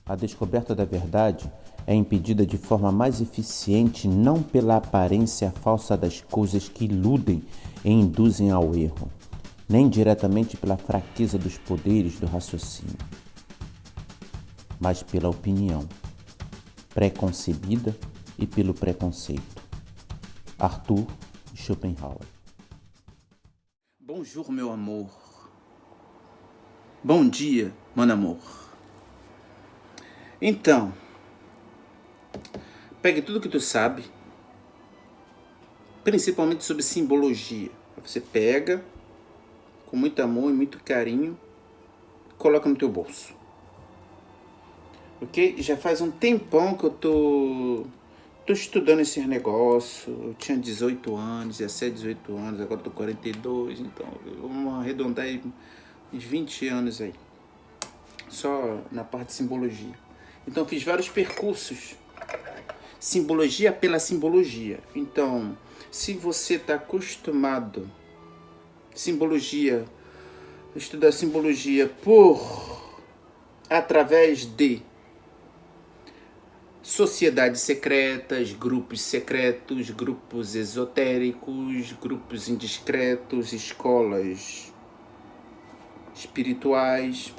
A descoberta da verdade é impedida de forma mais eficiente não pela aparência falsa das coisas que iludem e induzem ao erro, nem diretamente pela fraqueza dos poderes do raciocínio, mas pela opinião preconcebida e pelo preconceito. Arthur Schopenhauer. Bonjour, meu amor. Bom dia, mon amour. Então, pegue tudo que tu sabe, principalmente sobre simbologia. Você pega com muito amor e muito carinho, coloca no teu bolso. Ok? Já faz um tempão que eu tô estudando esse negócio. Eu tinha 18 anos, 17, 18 anos, agora tô 42, então vamos arredondar aí uns 20 anos aí. Só na parte de simbologia. Então fiz vários percursos. Simbologia pela simbologia. Então, se você está acostumado estudar simbologia através de sociedades secretas, grupos secretos, grupos esotéricos, grupos indiscretos, escolas espirituais.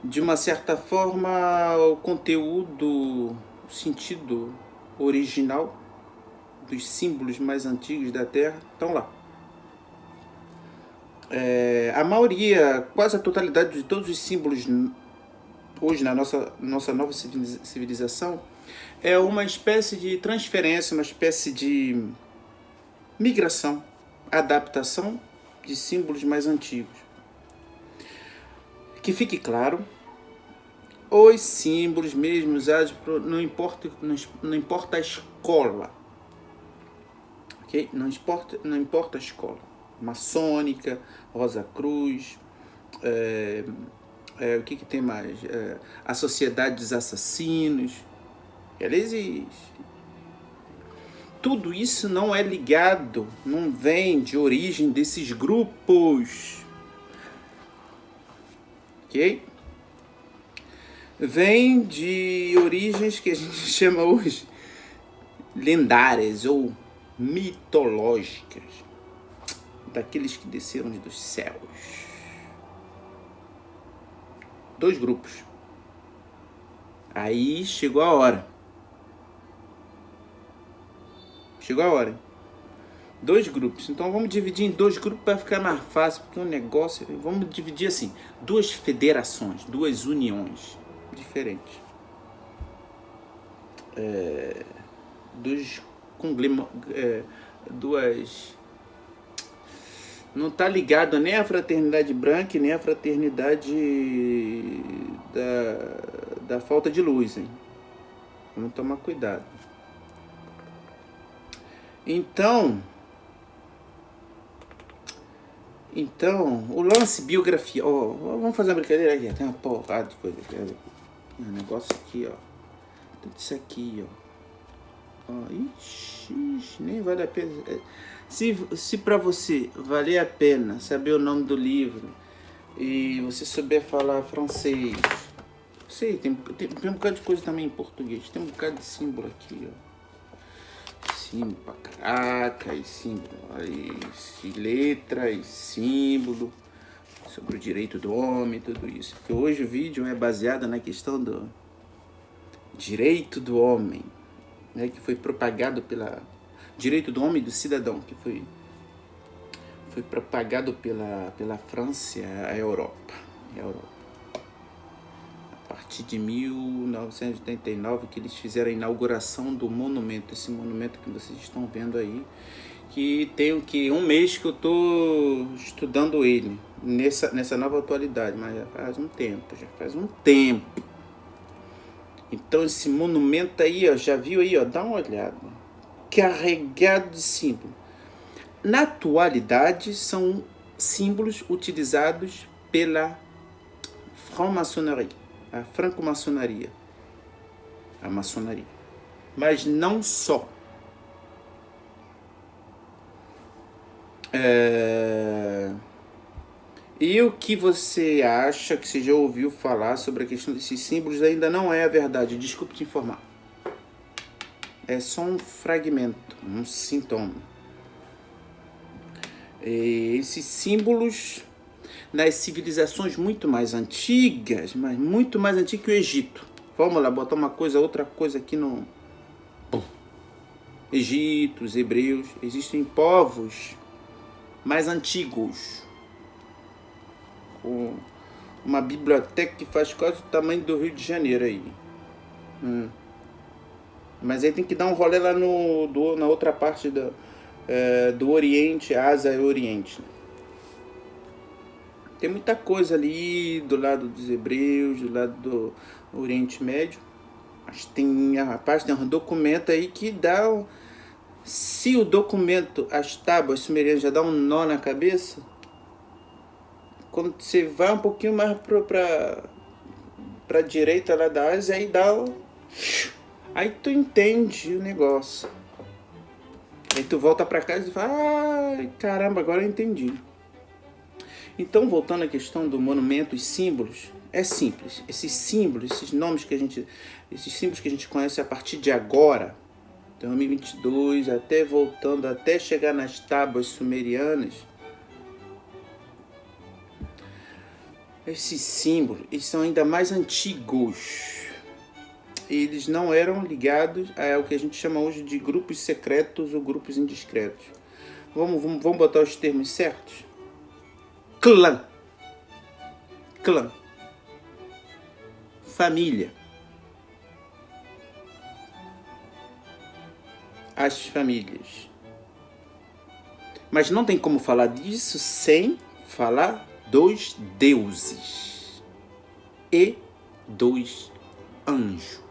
De uma certa forma, o conteúdo, o sentido original dos símbolos mais antigos da Terra estão lá. A maioria, quase a totalidade de todos os símbolos hoje na nossa nova civilização é uma espécie de transferência, uma espécie de migração, adaptação de símbolos mais antigos. Que fique claro, os símbolos mesmo usados, não importa a escola, ok? Não importa a escola, maçônica, Rosa Cruz, o que tem mais? A Sociedade dos Assassinos, ela existe. Tudo isso não é ligado, não vem de origem desses grupos. Ok? Vem de origens que a gente chama hoje lendárias ou mitológicas, daqueles que desceram dos céus. 2 grupos. Aí chegou a hora. Hein? 2 grupos. Então vamos dividir em 2 grupos para ficar mais fácil, porque o negócio... Vamos dividir assim, 2 federações, 2 uniões diferentes. 2 não está ligado nem à fraternidade branca nem à fraternidade da falta de luz, hein? Vamos tomar cuidado. Então, o lance biografia. Vamos fazer uma brincadeira aqui. Tem uma porrada de coisa. Um negócio aqui, ó. Tudo isso aqui, ó. Ixi, nem vale a pena. Se pra você valer a pena saber o nome do livro e você souber falar francês, sei, tem um bocado de coisa também em português. Tem um bocado de símbolo aqui, ó. Símbolo pra caraca, e símbolo, e letra, e símbolo sobre o direito do homem, tudo isso. Porque hoje o vídeo é baseado na questão do direito do homem, né, que foi propagado pela direito do homem e do cidadão, que foi foi propagado pela França à Europa. A partir de 1989 que eles fizeram a inauguração do monumento, esse monumento que vocês estão vendo aí, que tem um mês que eu estou estudando ele, nessa nova atualidade, mas já faz um tempo. Então esse monumento aí, ó, já viu aí, ó, dá uma olhada, carregado de símbolos. Na atualidade são símbolos utilizados pela franc-maçonnerie, a franco-maçonaria, a maçonaria, mas não só. E o que você acha, que você já ouviu falar sobre a questão desses símbolos, ainda não é a verdade, desculpe te informar. É só um fragmento, um sintoma. Esses símbolos, nas civilizações muito mais antigas, mas muito mais antigas que o Egito. Vamos lá, botar outra coisa aqui no Egito, os hebreus. Existem povos mais antigos, com uma biblioteca que faz quase o tamanho do Rio de Janeiro aí. Mas aí tem que dar um rolê lá na outra parte do Oriente, Ásia e Oriente. Tem muita coisa ali do lado dos hebreus, do lado do Oriente Médio. Mas tem um documento aí que dá... Se o documento, as tábuas sumerianas já dá um nó na cabeça, quando você vai um pouquinho mais pra direita lá da Ásia, aí aí tu entende o negócio. Aí tu volta pra casa e fala, ai, caramba, agora eu entendi. Então, voltando à questão do monumento e símbolos, é simples. Esses símbolos, esses símbolos que a gente conhece a partir de agora, 2022, até chegar nas tábuas sumerianas, esses símbolos, eles são ainda mais antigos. Eles não eram ligados ao que a gente chama hoje de grupos secretos ou grupos indiscretos. Vamos botar os termos certos? Clã. Família. As famílias. Mas não tem como falar disso sem falar dos deuses e dos anjos.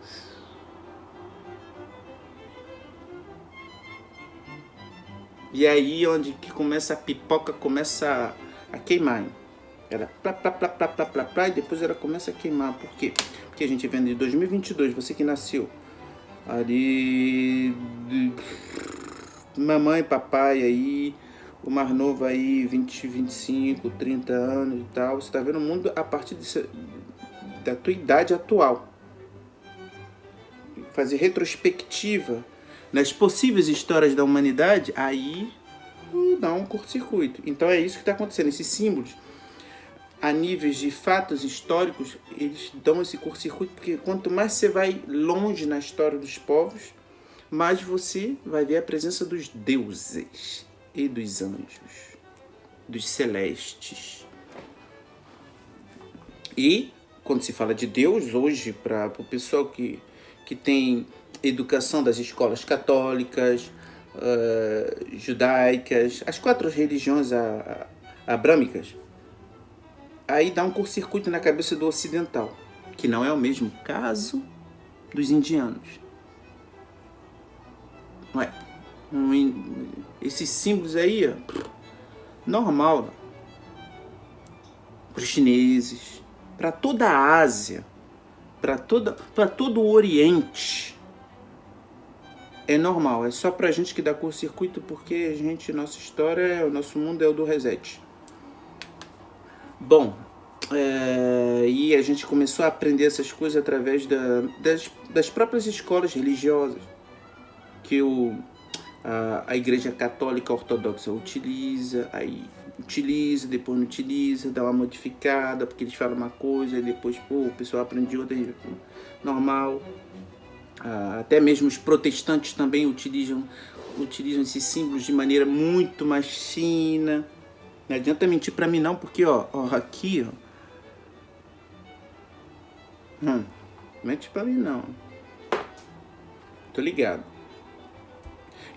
E aí onde que começa a pipoca, começa a queimar. Ela plá, e depois ela começa a queimar. Por quê? Porque a gente vem de 2022, você que nasceu ali, mamãe, papai aí, o mais novo aí, 20, 25, 30 anos e tal. Você tá vendo o mundo a partir da tua idade atual. Fazer retrospectiva nas possíveis histórias da humanidade, aí dá um curto-circuito. Então é isso que está acontecendo. Esses símbolos, a níveis de fatos históricos, eles dão esse curto-circuito, porque quanto mais você vai longe na história dos povos, mais você vai ver a presença dos deuses e dos anjos, dos celestes. E quando se fala de Deus, hoje, para o pessoal que tem educação das escolas católicas, judaicas, as 4 religiões abrâmicas, aí dá um curto-circuito na cabeça do ocidental, que não é o mesmo caso dos indianos. Ué, esses símbolos aí, ó, normal, para os chineses, para toda a Ásia, para todo o Oriente, é normal. É só pra gente que dá curto-circuito, porque nossa história, o nosso mundo é o do reset. Bom, e a gente começou a aprender essas coisas através das próprias escolas religiosas que a Igreja Católica Ortodoxa utiliza, depois não utiliza, dá uma modificada, porque eles falam uma coisa, e depois o pessoal aprende outra, normal. Até mesmo os protestantes também utilizam esses símbolos de maneira muito mais fina, Não adianta mentir pra mim não, porque ó aqui, ó. Mente pra mim não. Tô ligado.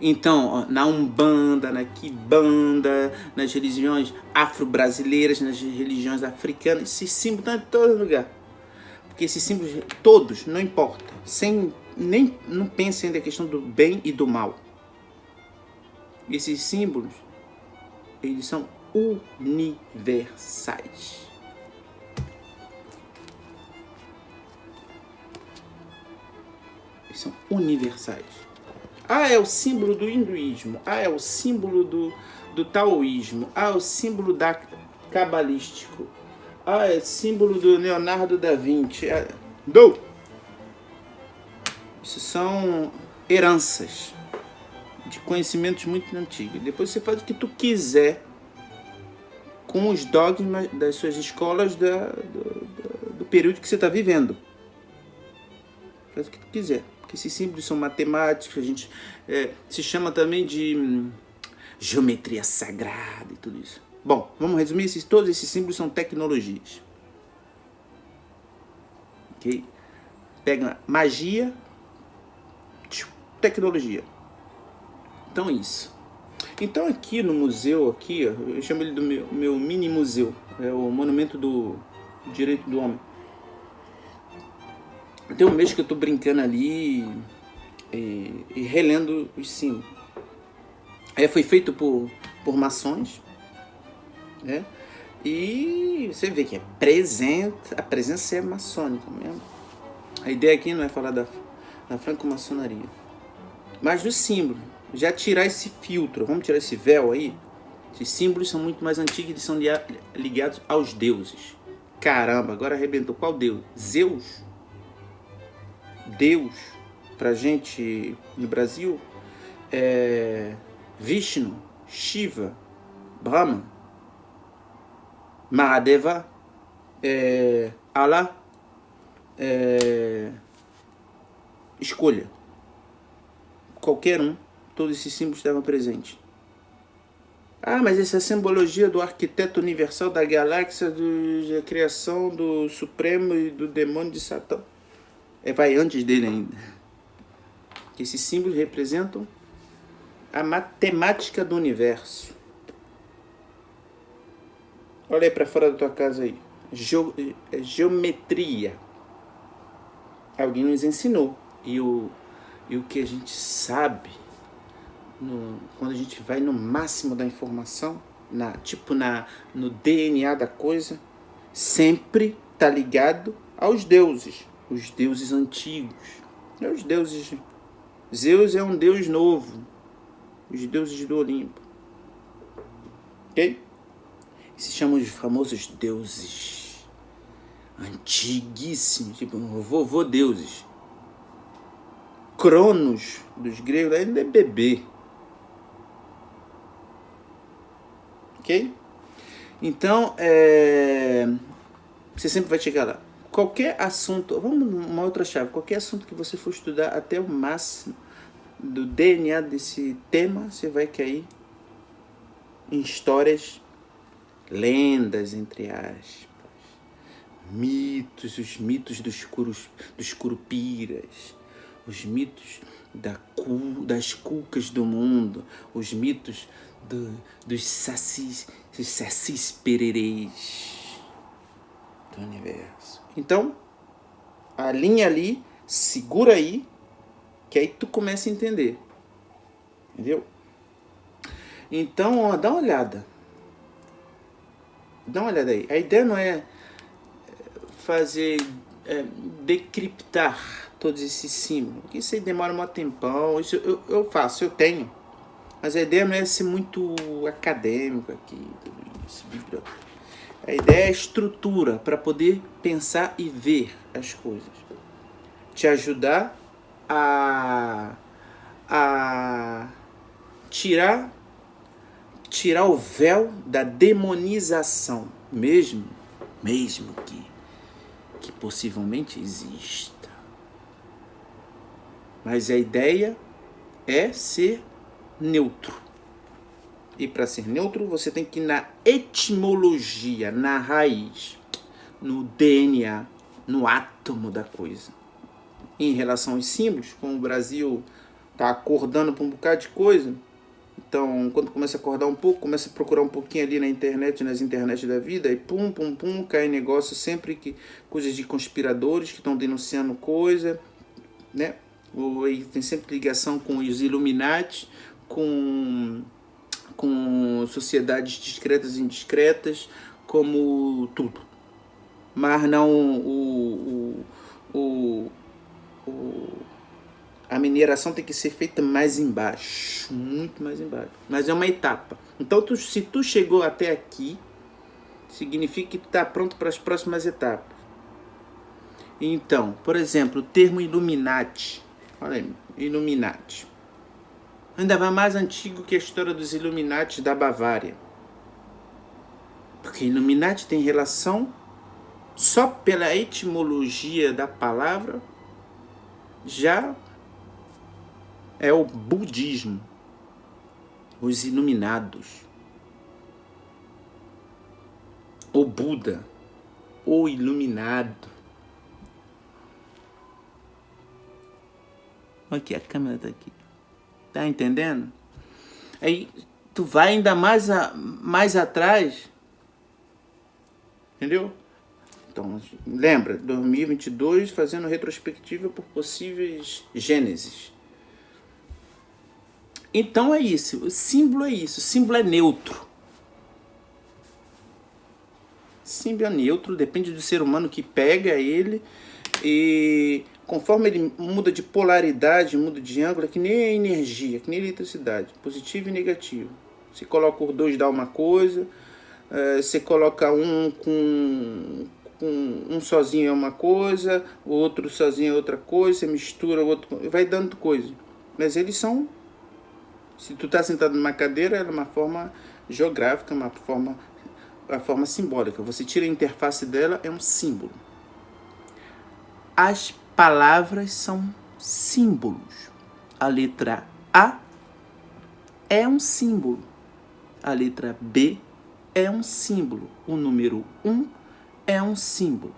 Então, ó, na Umbanda, na Quimbanda, nas religiões afro-brasileiras, nas religiões africanas, esses símbolos estão em todo lugar. Porque esses símbolos, todos, não importa. Não pensem na questão do bem e do mal. Esses símbolos, eles são universais. Eles são universais. Ah, é o símbolo do hinduísmo. Ah, é o símbolo do taoísmo. Ah, é o símbolo da cabalístico. Ah, é símbolo do Leonardo da Vinci. Isso são heranças de conhecimentos muito antigos. Depois você faz o que tu quiser com os dogmas das suas escolas do período que você está vivendo. Faz o que tu quiser. Porque esses símbolos são matemáticos, a gente se chama também de geometria sagrada e tudo isso. Bom, vamos resumir, todos esses símbolos são tecnologias. Ok? Pega magia, tecnologia. Então isso. Então aqui no museu, aqui, eu chamo ele do meu mini museu, é o monumento do direito do homem. Tem um mês que eu tô brincando ali e relendo os símbolos. Aí foi feito por maçons, né? E você vê que a presença é maçônica mesmo. A ideia aqui não é falar da franco-maçonaria, mas do símbolo. Já tirar esse filtro, vamos tirar esse véu aí. Esses símbolos são muito mais antigos, eles são ligados aos deuses. Caramba, agora arrebentou. Qual deus? Zeus? Deus, pra gente no Brasil, é Vishnu, Shiva, Brahma, Mahadeva, Allah, escolha. Qualquer um, todos esses símbolos estavam presentes. Ah, mas essa simbologia do arquiteto universal da galáxia, da criação do Supremo e do demônio de Satã. Vai antes dele ainda. Esses símbolos representam a matemática do universo. Olha aí para fora da tua casa aí. Geometria. Alguém nos ensinou. E o que a gente sabe, quando a gente vai no máximo da informação, no DNA da coisa, sempre está ligado aos deuses. Os deuses antigos. Os deuses. Zeus é um deus novo. Os deuses do Olimpo. Ok? Se chamam de famosos deuses antiguíssimos. Tipo, vovô deuses. Cronos dos gregos ainda é bebê. Ok? Então, você sempre vai chegar lá. Qualquer assunto, vamos numa outra chave, qualquer assunto que você for estudar até o máximo do DNA desse tema, você vai cair em histórias, lendas, entre aspas, mitos, os mitos dos curupiras, os mitos das cucas do mundo, os mitos dos sacis pererês do universo. Então, alinha ali, segura aí, que aí tu começa a entender. Entendeu? Então, ó, dá uma olhada. Dá uma olhada aí. A ideia não é decriptar todos esses símbolos. Isso aí demora um tempão. Isso eu faço, eu tenho. Mas a ideia não é ser muito acadêmico aqui, tudo isso, bibliotecário. A ideia é a estrutura para poder pensar e ver as coisas. Te ajudar a tirar o véu da demonização, mesmo que possivelmente exista. Mas a ideia é ser neutro. E para ser neutro, você tem que ir na etimologia, na raiz, no DNA, no átomo da coisa. Em relação aos símbolos, como o Brasil está acordando para um bocado de coisa, então quando começa a acordar um pouco, começa a procurar um pouquinho ali na internet, nas internets da vida, e pum, pum, pum, cai negócio sempre que coisas de conspiradores que estão denunciando coisa, né? Ou tem sempre ligação com os Illuminati, com sociedades discretas e indiscretas, como tudo. Mas não a mineração tem que ser feita mais embaixo, muito mais embaixo. Mas é uma etapa. Então, se tu chegou até aqui, significa que tu está pronto para as próximas etapas. Então, por exemplo, o termo Illuminati. Olha aí, Illuminati. Ainda vai mais antigo que a história dos Illuminati da Bavária. Porque Illuminati tem relação, só pela etimologia da palavra, já é o budismo, os iluminados, o Buda, o iluminado. Aqui, a câmera tá aqui. Tá entendendo? Aí tu vai ainda mais atrás, entendeu? Então, lembra, 2022 fazendo retrospectiva por possíveis gênesis. Então é isso, o símbolo é isso, o símbolo é neutro. O símbolo é neutro, depende do ser humano que pega ele e conforme ele muda de polaridade, muda de ângulo, é que nem a energia, que nem a eletricidade, positivo e negativo. Você coloca os dois dá uma coisa, você coloca um com um sozinho é uma coisa, o outro sozinho é outra coisa, você mistura o outro, vai dando coisa. Mas eles são, se tu tá sentado numa cadeira, é uma forma geográfica, uma forma simbólica. Você tira a interface dela, é um símbolo. As palavras são símbolos. A letra A é um símbolo. A letra B é um símbolo. O número 1 é um símbolo.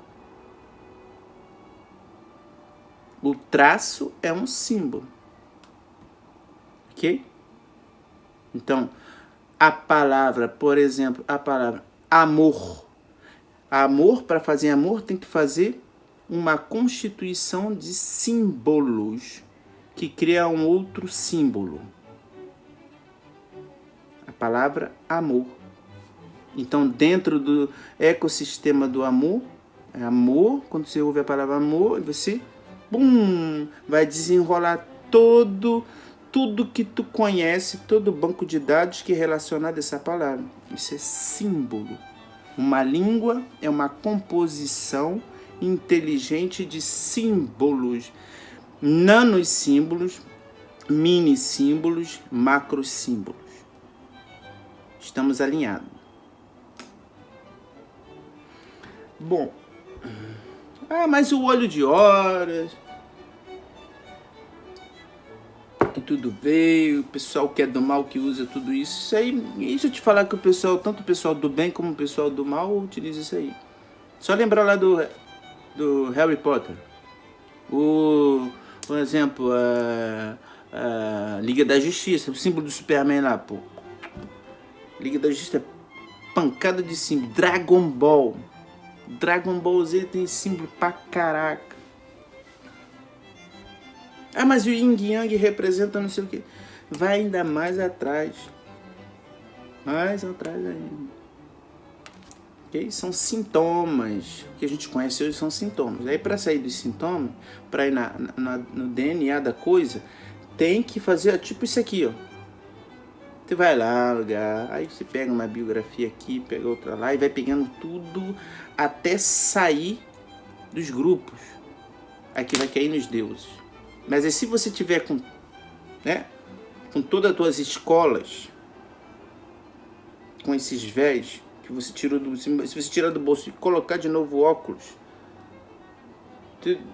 O traço é um símbolo. Ok? Então, a palavra, por exemplo, a palavra amor. Amor, para fazer amor, tem que fazer uma constituição de símbolos que cria um outro símbolo. A palavra amor. Então, dentro do ecossistema do amor, quando você ouve a palavra amor, você vai desenrolar tudo que tu conhece, todo o banco de dados que é relacionado a essa palavra. Isso é símbolo. Uma língua é uma composição inteligente de símbolos, nanosímbolos, mini-símbolos, macrosímbolos. Estamos alinhados. Bom, mas o olho de horas, que tudo veio, o pessoal que é do mal que usa tudo isso, isso eu te falar que o pessoal, tanto o pessoal do bem como o pessoal do mal utiliza isso aí. Só lembrar lá do Harry Potter, por exemplo, a Liga da Justiça, o símbolo do Superman lá, pô. Liga da Justiça, pancada de símbolo. Dragon Ball Z tem símbolo pra caraca. Mas o Yin Yang representa não sei o que. Vai ainda mais atrás. Mais atrás ainda. Okay? São sintomas. O que a gente conhece hoje são sintomas. Aí para sair dos sintomas, para ir no DNA da coisa, tem que fazer tipo isso aqui, ó. Você vai lá, lugar, aí você pega uma biografia aqui, pega outra lá e vai pegando tudo até sair dos grupos. Aqui vai cair nos deuses. Mas aí se você tiver com todas as tuas escolas, com esses véis que você tirou se você tirar do bolso e colocar de novo óculos,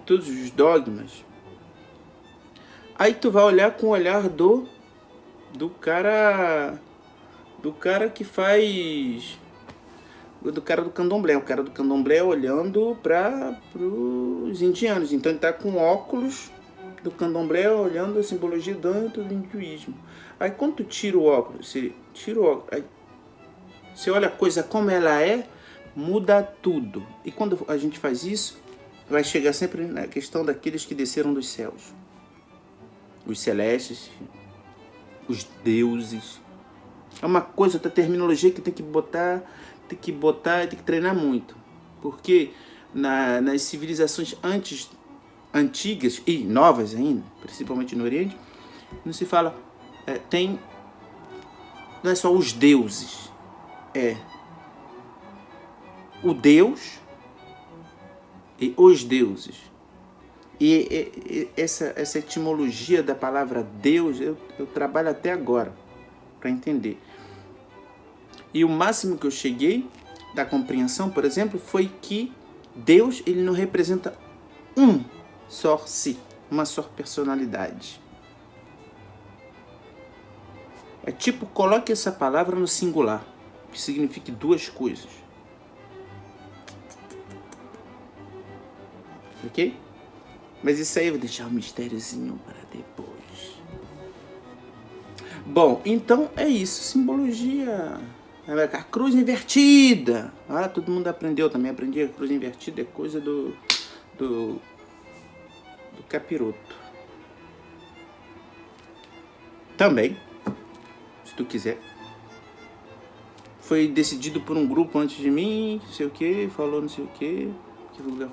todos os dogmas, aí tu vai olhar com o olhar do cara do cara que faz... do cara do candomblé. O cara do candomblé olhando para os indianos. Então ele está com óculos do candomblé olhando a simbologia dentro do hinduísmo. Aí quando tu tira o óculos, você tira o óculos, aí você olha a coisa como ela é, muda tudo. E quando a gente faz isso, vai chegar sempre na questão daqueles que desceram dos céus. Os celestes, os deuses. É uma coisa, outra terminologia que tem que botar e tem que treinar muito. Porque nas civilizações antigas e novas ainda, principalmente no Oriente, não se fala, não é só os deuses, é o Deus e os deuses. E essa etimologia da palavra Deus, eu trabalho até agora para entender. E o máximo que eu cheguei da compreensão, por exemplo, foi que Deus, ele não representa um só si, uma só personalidade. É tipo, coloque essa palavra no singular, que signifique duas coisas. Ok? Mas isso aí eu vou deixar um mistériozinho para depois. Bom, então é isso. Simbologia. A cruz invertida. Ah, todo mundo aprendeu também. Aprendi a cruz invertida. É coisa do capiroto. Também, se tu quiser. Foi decidido por um grupo antes de mim, não sei o que, falou não sei o que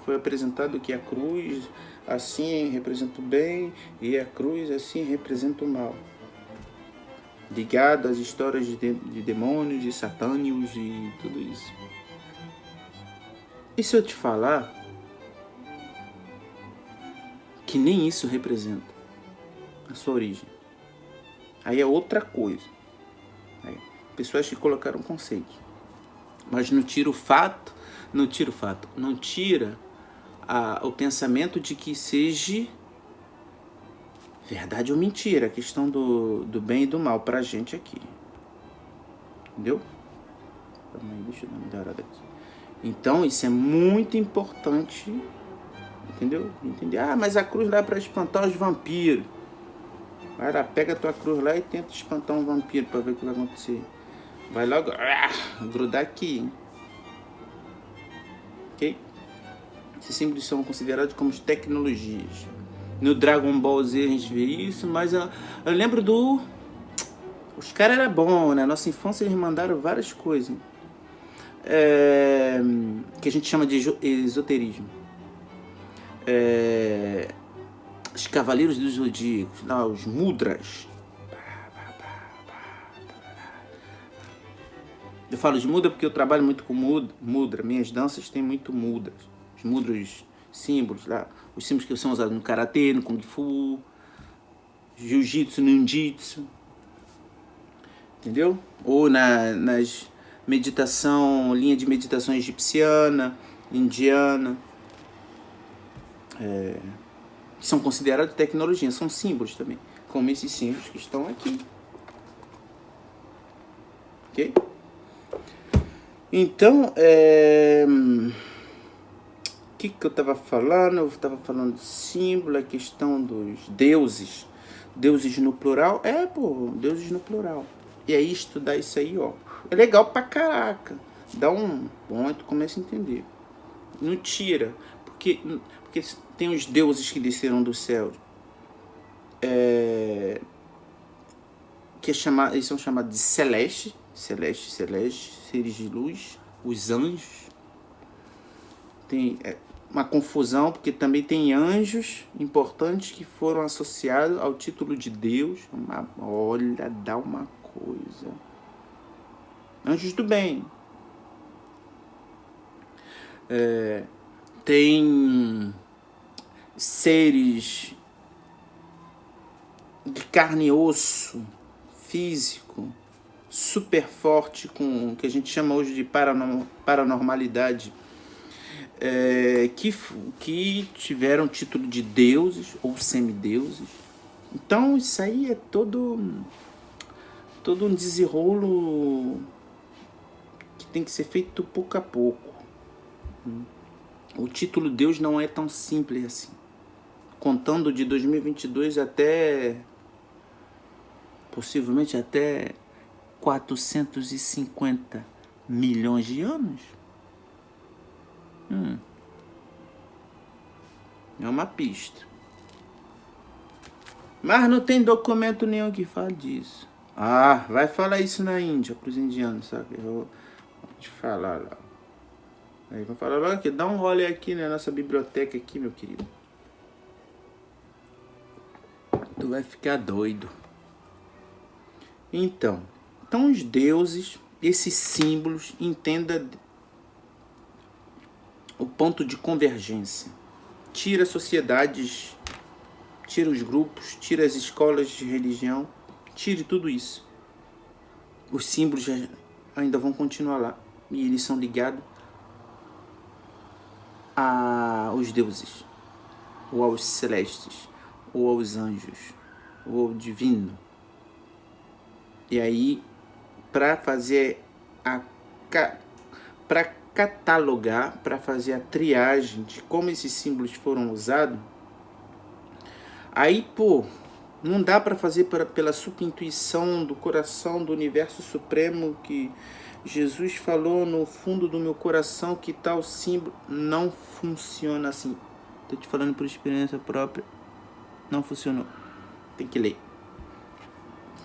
foi apresentado que a cruz assim representa o bem e a cruz assim representa o mal. Ligado às histórias de demônios, de satânios e tudo isso. E se eu te falar que nem isso representa a sua origem? Aí é outra coisa. Aí, pessoas que colocaram conceito. Mas não tira o fato, não tira o pensamento de que seja verdade ou mentira, a questão do bem e do mal pra gente aqui. Entendeu? Deixa eu dar uma melhorada aqui. Então, isso é muito importante, entendeu? Entender. Ah, mas a cruz lá é pra espantar os vampiros. Vai lá, pega a tua cruz lá e tenta espantar um vampiro pra ver o que vai acontecer. Vai logo grudar aqui, hein? Ok? Esses símbolos são considerados como tecnologias. No Dragon Ball Z a gente vê isso, mas eu lembro os caras eram bons, né? Na nossa infância eles mandaram várias coisas. Que a gente chama de esoterismo. Os Cavaleiros dos Zodíacos, os mudras. Eu falo de mudra porque eu trabalho muito com mudra. Minhas danças têm muito mudras. Os mudras, símbolos lá. Os símbolos que são usados no karatê, no kung fu, jiu-jitsu, ninjitsu. Entendeu? Ou nas linha de meditação egipciana, indiana. Que são considerados tecnologia, são símbolos também. Como esses símbolos que estão aqui. Ok? Então, o que eu estava falando? Eu estava falando de símbolo, a questão dos deuses. Deuses no plural? Deuses no plural. E aí estudar isso aí, é legal pra caraca. Dá um bom, tu começa a entender. Não tira, porque tem os deuses que desceram do céu. Eles são chamados de celeste, seres de luz, os anjos. Tem uma confusão, porque também tem anjos importantes que foram associados ao título de Deus. Olha, dá uma coisa. Anjos do bem. Tem seres de carne e osso, físico, super forte, com que a gente chama hoje de paranormalidade, que tiveram título de deuses ou semideuses. Então isso aí é todo todo um desenrolo que tem que ser feito pouco a pouco. O título Deus não é tão simples assim. Contando de 2022 até, possivelmente até 450 milhões de anos. É uma pista. Mas não tem documento nenhum que fale disso. Ah, vai falar isso na Índia, pros indianos, sabe? Eu vou te falar lá. Aí vão falar lá que dá um rolê aqui na nossa biblioteca aqui, meu querido. Tu vai ficar doido. Então os deuses, esses símbolos, entenda o ponto de convergência. Tira as sociedades, tira os grupos, tira as escolas de religião, tire tudo isso. Os símbolos ainda vão continuar lá. E eles são ligados aos deuses, ou aos celestes, ou aos anjos, ou ao divino. E aí, para fazer para catalogar, para fazer a triagem de como esses símbolos foram usados, aí, não dá para fazer pela subintuição do coração do universo supremo que Jesus falou no fundo do meu coração que tal símbolo. Não funciona assim. Estou te falando por experiência própria. Não funcionou. Tem que ler.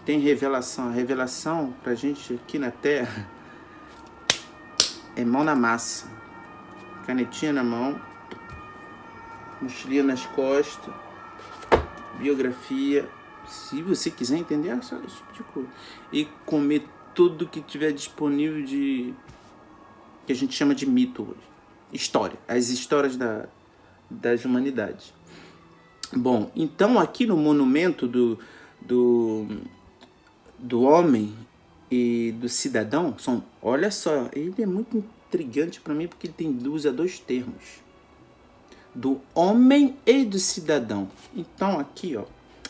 Tem revelação. A revelação pra gente aqui na Terra é mão na massa. Canetinha na mão. Mochilinha nas costas. Biografia. Se você quiser entender, é só esse tipo de coisa. E comer tudo que tiver disponível que a gente chama de mito hoje. História. As histórias das humanidades. Bom, então aqui no monumento do homem e do cidadão, olha só, ele é muito intrigante para mim porque ele usa dois termos. Do homem e do cidadão. Então aqui,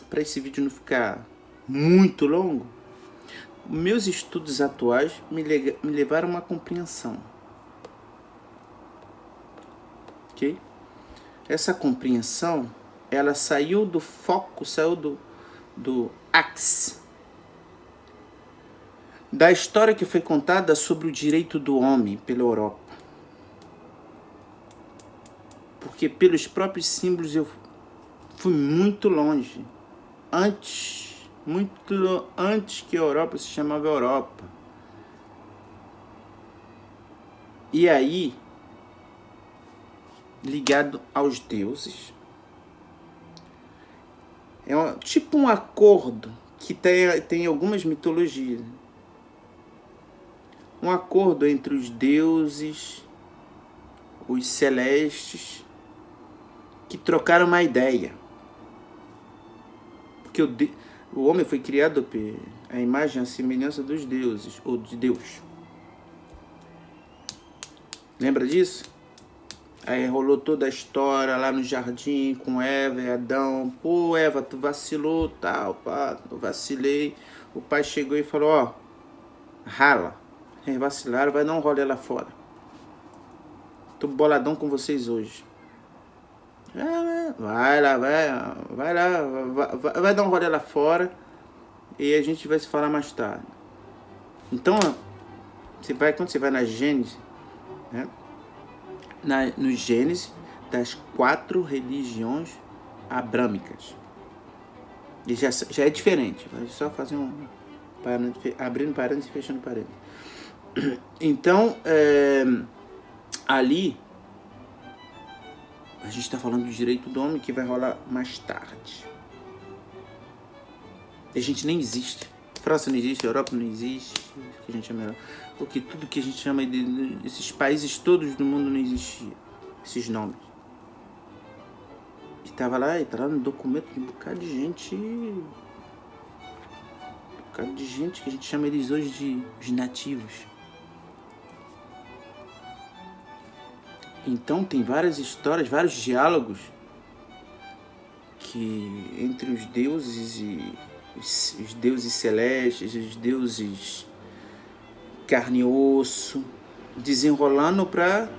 para esse vídeo não ficar muito longo, meus estudos atuais me levaram a uma compreensão. Ok? Essa compreensão, ela saiu do foco, saiu do axe da história que foi contada sobre o direito do homem pela Europa. Porque pelos próprios símbolos eu fui muito longe. Muito antes que a Europa se chamava Europa. E aí, ligado aos deuses, é tipo um acordo que tem algumas mitologias. Um acordo entre os deuses, os celestes, que trocaram uma ideia. Porque o homem foi criado à imagem e à semelhança dos deuses, ou de Deus. Lembra disso? Aí rolou toda a história lá no jardim com Eva e Adão. Pô, Eva, tu vacilou, tal, pá, eu vacilei. O pai chegou e falou, rala. Vacilaram, vai dar um rolê lá fora. Tô boladão com vocês hoje. Vai lá, vai dar um rolê lá fora e a gente vai se falar mais tarde. Então, quando você vai na Gênesis, né? No Gênesis das 4 religiões abrâmicas. E já é diferente. Vai só fazer abrindo parênteses e fechando parênteses. Então, ali a gente está falando do direito do homem que vai rolar mais tarde. A gente nem existe. França não existe, Europa não existe, que a gente chama, porque tudo que a gente chama esses países todos do mundo não existia, esses nomes. E estava lá no documento de um bocado de gente que a gente chama eles hoje de os nativos. Então tem várias histórias, vários diálogos que entre os deuses e os deuses celestes, os deuses carne e osso, desenrolando para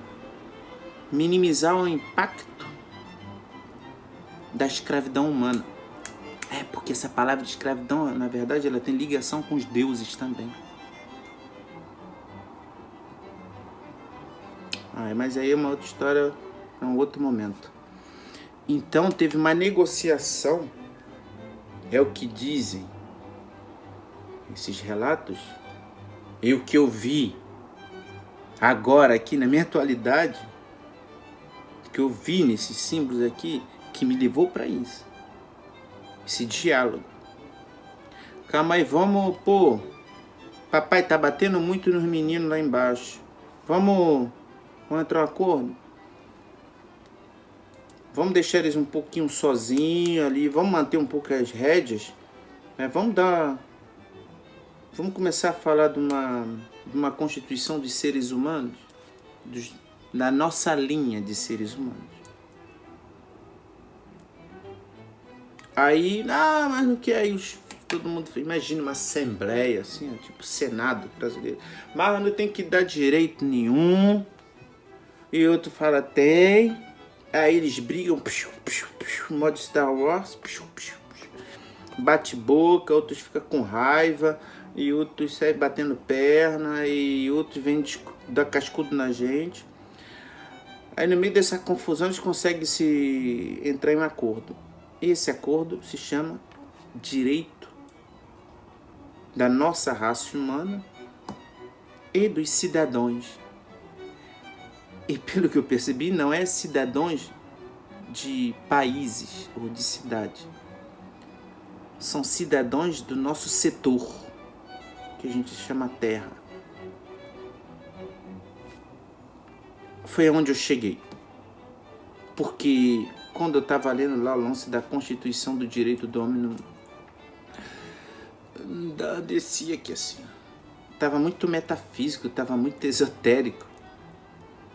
minimizar o impacto da escravidão humana. Porque essa palavra de escravidão, na verdade, ela tem ligação com os deuses também. Mas aí é uma outra história, é um outro momento. Então teve uma negociação, é o que dizem esses relatos, e o que eu vi agora aqui na minha atualidade, que eu vi nesses símbolos aqui, que me levou para isso, esse diálogo. Calma aí, vamos, papai tá batendo muito nos meninos lá embaixo, vamos entrar em acordo? Vamos deixar eles um pouquinho sozinhos ali, vamos manter um pouco as rédeas, vamos começar a falar de uma constituição de seres humanos, da nossa linha de seres humanos. Aí, mas não quer, aí todo mundo, imagina uma assembleia assim, tipo Senado brasileiro, mas não tem que dar direito nenhum, e outro fala tem, aí eles brigam, modo Star Wars, bate boca, outros ficam com raiva, e outros saem batendo perna, e outros vêm dar cascudo na gente. Aí no meio dessa confusão eles conseguem se entrar em um acordo. Esse acordo se chama direito da nossa raça humana e dos cidadãos. E pelo que eu percebi, não é cidadãos de países ou de cidade. São cidadãos do nosso setor, que a gente chama terra. Foi onde eu cheguei. Porque quando eu estava lendo lá o lance da Constituição do Direito do Homem, descia aqui assim. Estava muito metafísico, estava muito esotérico.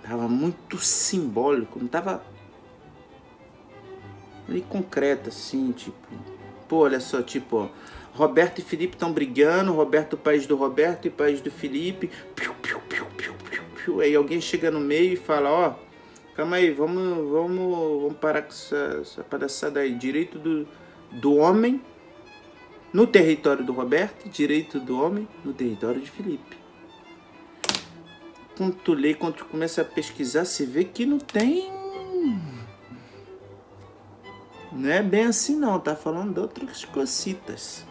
Estava muito simbólico, não estava ali concreto assim, tipo, olha só, tipo, Roberto e Felipe estão brigando, Roberto, o país do Roberto e o país do Felipe, aí alguém chega no meio e fala, calma aí, vamos parar com essa palhaçada aí, direito do homem no território do Roberto, direito do homem no território de Felipe. Quando tu lê, quando tu começa a pesquisar, você vê que não tem... Não é bem assim não, tá falando de outras cositas.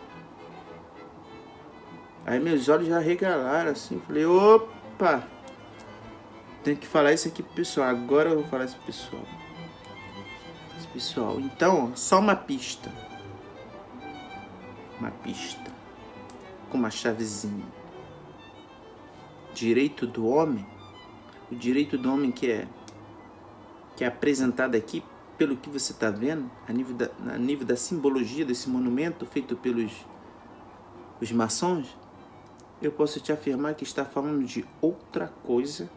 Aí meus olhos já regalaram assim, falei, opa! Tem que falar isso aqui pro pessoal, agora eu vou falar isso pro pessoal. Então, só uma pista. Uma pista. Com uma chavezinha. Direito do homem, o direito do homem que é apresentado aqui, pelo que você está vendo, a nível da simbologia desse monumento feito pelos os maçons, eu posso te afirmar que está falando de outra coisa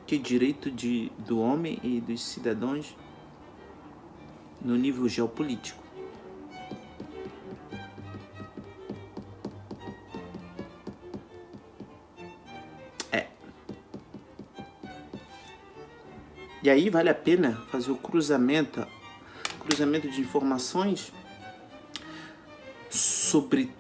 que direito do homem e dos cidadãos no nível geopolítico. E aí vale a pena fazer o cruzamento de informações sobre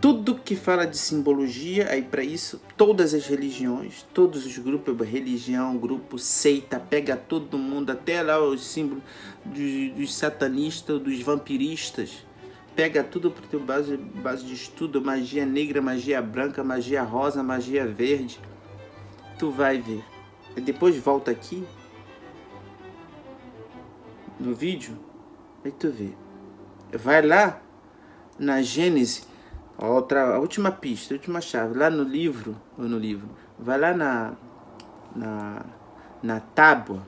tudo que fala de simbologia. Aí para isso, todas as religiões, todos os grupos, religião, grupo, seita, pega todo mundo, até lá os símbolos dos satanistas, dos vampiristas, pega tudo para ter base de estudo, magia negra, magia branca, magia rosa, magia verde. Tu vai ver. E depois volta aqui no vídeo, aí tu vê. Vai lá na Gênese, a última pista, a última chave, lá no livro, vai lá na tábua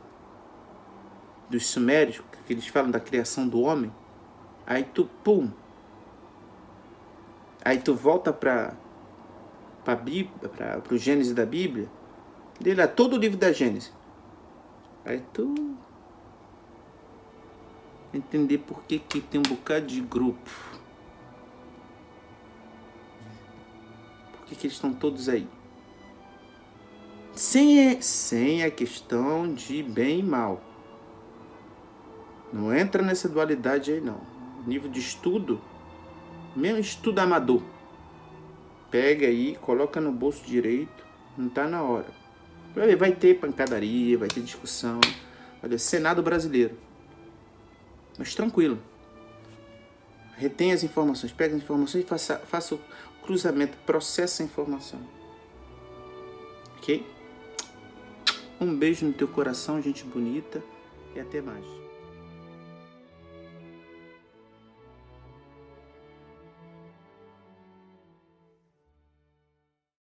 dos sumérios, que eles falam da criação do homem, aí tu, aí tu volta para o Gênese da Bíblia, lê lá todo o livro da Gênese, aí tu entender por que tem um bocado de grupo Por que eles estão todos aí? Sem a questão de bem e mal. Não entra nessa dualidade aí, não. Nível de estudo, mesmo estudo amador. Pega aí, coloca no bolso direito, não tá na hora. Vai ter pancadaria, vai ter discussão. Olha, Senado brasileiro. Mas tranquilo. Retenha as informações, pega as informações e faça o cruzamento, processa a informação. Ok? Um beijo no teu coração, gente bonita, e até mais.